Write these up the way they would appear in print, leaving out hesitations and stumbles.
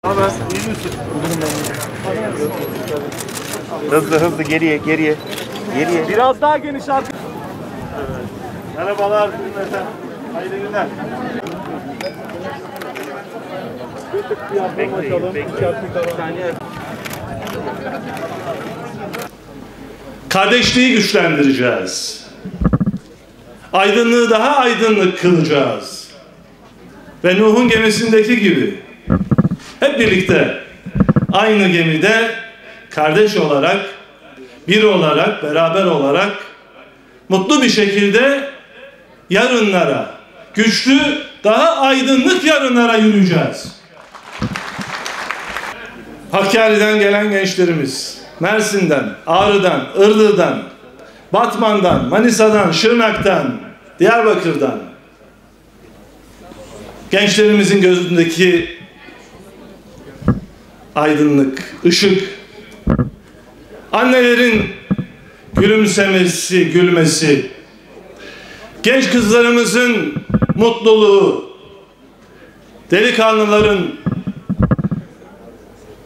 Haber, iyi misin? Hızlı geriye. Biraz daha geniş artık. Evet. Merhabalar efendim. Hayırlı günler. Kardeşliği güçlendireceğiz. Aydınlığı daha aydınlık kılacağız. Ve Nuh'un gemisindeki gibi hep birlikte aynı gemide kardeş olarak, bir olarak, beraber olarak mutlu bir şekilde yarınlara, güçlü, daha aydınlık yarınlara yürüyeceğiz. Hakkari'den gelen gençlerimiz, Mersin'den, Ağrı'dan, Iğdır'dan, Batman'dan, Manisa'dan, Şırnak'tan, Diyarbakır'dan gençlerimizin gözündeki aydınlık, ışık, annelerin gülümsemesi, gülmesi, genç kızlarımızın mutluluğu,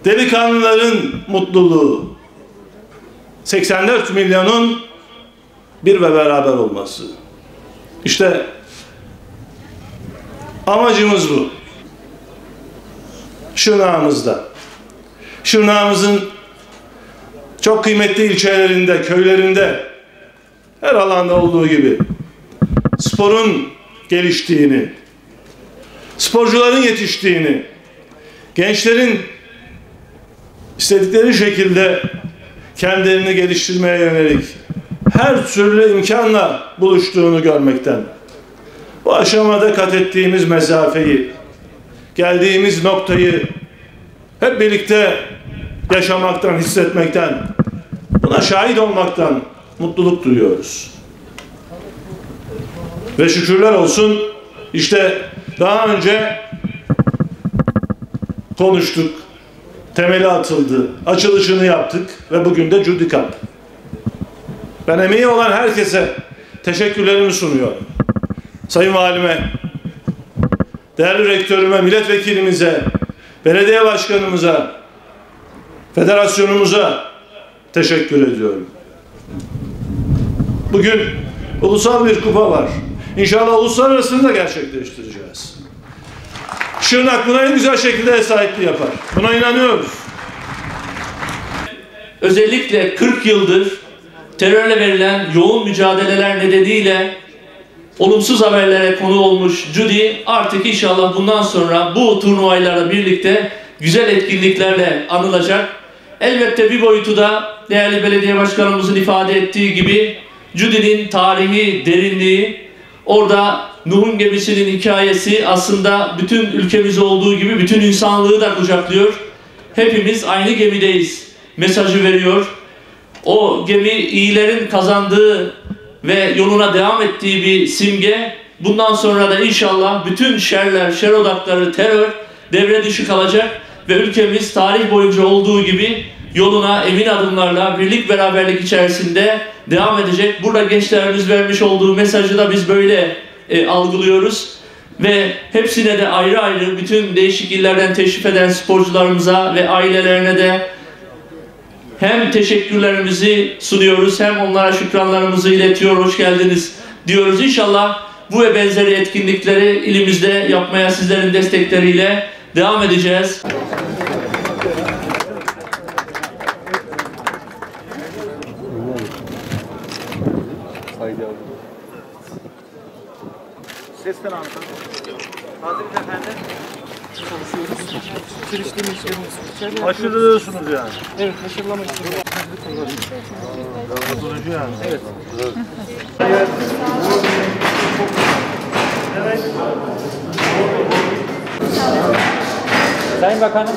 delikanlıların mutluluğu, 84 milyonun bir ve beraber olması. İşte amacımız bu. Şırnağımızın çok kıymetli ilçelerinde, köylerinde, her alanda olduğu gibi sporun geliştiğini, sporcuların yetiştiğini, gençlerin istedikleri şekilde kendilerini geliştirmeye yönelik her türlü imkanla buluştuğunu görmekten, bu aşamada kat ettiğimiz mesafeyi, geldiğimiz noktayı hep birlikte yaşamaktan, hissetmekten, buna şahit olmaktan mutluluk duyuyoruz. Ve şükürler olsun, işte daha önce konuştuk, temeli atıldı, açılışını yaptık ve bugün de Judicap. Ben emeği olan herkese teşekkürlerimi sunuyorum. Sayın Valime, değerli rektörüme, milletvekilimize, belediye başkanımıza, federasyonumuza teşekkür ediyorum. Bugün ulusal bir kupa var. İnşallah uluslararasını da gerçekleştireceğiz. Şırnak buna en güzel şekilde ev sahipliği yapar. Buna inanıyoruz. Özellikle 40 yıldır terörle verilen yoğun mücadeleler nedeniyle olumsuz haberlere konu olmuş Judy artık inşallah bundan sonra bu turnuvaylarla birlikte güzel etkinliklerle anılacak. Elbette bir boyutu da değerli belediye başkanımızın ifade ettiği gibi Judy'nin tarihi derinliği, orada Nuh'un gemisinin hikayesi aslında bütün ülkemiz olduğu gibi bütün insanlığı da kucaklıyor. Hepimiz aynı gemideyiz mesajı veriyor. O gemi iyilerin kazandığı ve yoluna devam ettiği bir simge. Bundan sonra da inşallah bütün şerler, şer odakları, terör devre dışı kalacak ve ülkemiz tarih boyunca olduğu gibi yoluna emin adımlarla birlik beraberlik içerisinde devam edecek. Burada gençlerimiz vermiş olduğu mesajı da biz böyle algılıyoruz ve hepsine de ayrı ayrı bütün değişik illerden teşrif eden sporcularımıza ve ailelerine de hem teşekkürlerimizi sunuyoruz hem onlara şükranlarımızı iletiyor, hoş geldiniz diyoruz. İnşallah bu ve benzeri etkinlikleri ilimizde yapmaya sizlerin destekleriyle devam edeceğiz. Sesten anlatalım. Hazırız efendim. Çalışıyoruz. Aşırılıyorsunuz yani. Evet, aşırılama işlemi. Sonucu yani. Evet. Evet. Sayın Bakanım.